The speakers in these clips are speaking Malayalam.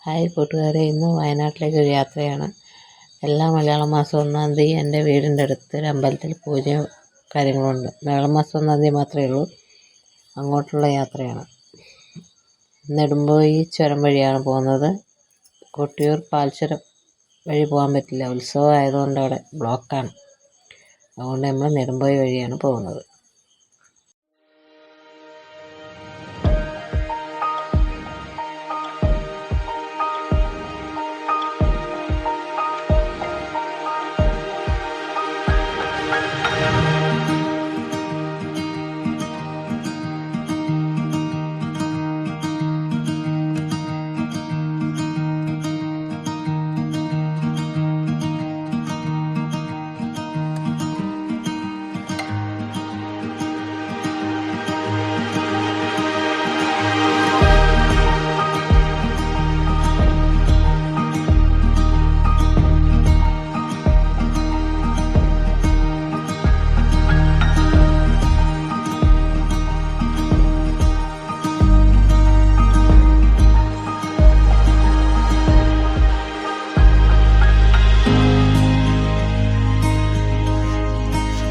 ഹായ് കൂട്ടുകാരെ, ഇന്ന് വയനാട്ടിലേക്കൊരു യാത്രയാണ്. എല്ലാ മലയാള മാസം 1-ാം തീയതി എൻ്റെ വീടിൻ്റെ അടുത്ത് ഒരു അമ്പലത്തിൽ പൂജയോ കാര്യങ്ങളുണ്ട്. മലയാള മാസം 1-ാം തീയതി മാത്രമേ ഉള്ളൂ. അങ്ങോട്ടുള്ള യാത്രയാണ്. നെടുമ്പോയി ചുരം വഴിയാണ് പോകുന്നത്. കൊട്ടിയൂർ പാൽച്ചുരം വഴി പോകാൻ പറ്റില്ല, ഉത്സവം ആയതുകൊണ്ട് അവിടെ ബ്ലോക്കാണ്. അതുകൊണ്ട് നമ്മൾ നെടുമ്പോയി വഴിയാണ് പോകുന്നത്.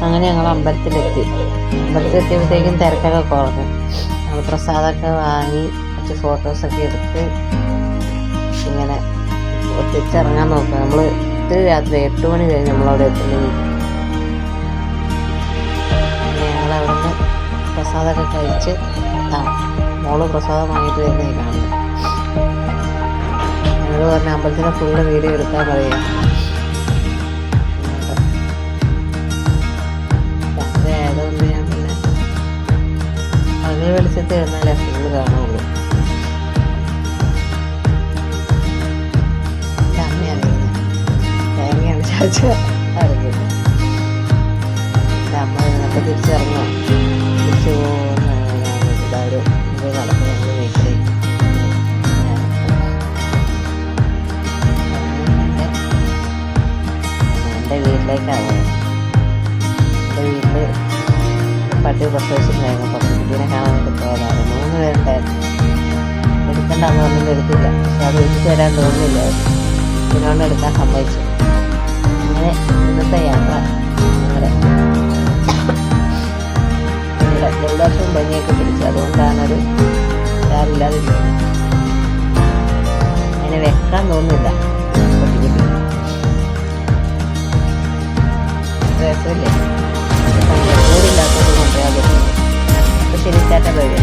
അങ്ങനെ ഞങ്ങൾ അമ്പലത്തിലെത്തിയപ്പോഴത്തേക്കും തിരക്കൊക്കെ കുറഞ്ഞു. ഞങ്ങൾ പ്രസാദമൊക്കെ വാങ്ങി കുറച്ച് ഫോട്ടോസൊക്കെ എടുത്ത് ഇങ്ങനെ തിരിച്ചിറങ്ങാൻ നോക്കുക. നമ്മൾ ഇത്തിരി രാത്രി 8 മണി കഴിഞ്ഞ് നമ്മളവിടെ എത്തുന്നത്. ഞങ്ങളവിടെ നിന്ന് പ്രസാദമൊക്കെ കഴിച്ച് മോള് പ്രസാദം വാങ്ങിയിട്ട് വരുന്നേ കാണുന്നത്. ഞങ്ങൾ പറഞ്ഞ അമ്പലത്തിനെ ഫുള്ള് വീഡിയോ എടുക്കാൻ പറയുക. ആയതുകൊണ്ട് ഞാൻ പിന്നെ പകൽ വെളിച്ചത്തിൽ ഇരുന്നാലേ ഫുള്ള് കാണുള്ളൂ. തേങ്ങയാണ് ചാച്ച അറിഞ്ഞില്ല. അമ്മ നമുക്ക് തിരിച്ചിറങ്ങാം, തിരിച്ചു പോകുമെന്നാണ് ഞാൻ എല്ലാവരും ഇത് നടക്കും. ഞങ്ങൾ വീട്ടിലേക്ക് എൻ്റെ വീട്ടിലേക്കാണ്. എൻ്റെ വീട്ടിൽ പട്ടി പ്രസവിച്ചിട്ടുണ്ടായിരുന്നു. പട്ടിക്കുട്ടീനെ കാണാൻ വേണ്ടി പോയതാണ്. 3 പേരുണ്ടായിരുന്നു. എടുക്കണ്ടെന്ന് പറഞ്ഞിട്ട് എടുത്തില്ല. പക്ഷെ അത് എടുത്തു തരാൻ തോന്നുന്നില്ലായിരുന്നു. ഇതിനോട് എടുക്കാൻ സമ്മതിച്ചു. അങ്ങനെ ഇന്നത്തെ യാത്ര ഞങ്ങളുടെ ജലദോഷവും പനിയൊക്കെ പിടിച്ചു. അതുകൊണ്ടാണൊരു ചാറില്ലാതിരിക്കുന്നത്. അങ്ങനെ വെക്കാൻ തോന്നുന്നില്ല പട്ടിക്കുട്ടി. രസമില്ലേ? ചൂടില്ലാത്തത് കൊണ്ടുപോയാൽ പറ്റും. അപ്പോൾ ശരി, ടാറ്റ ബൈ ബൈ.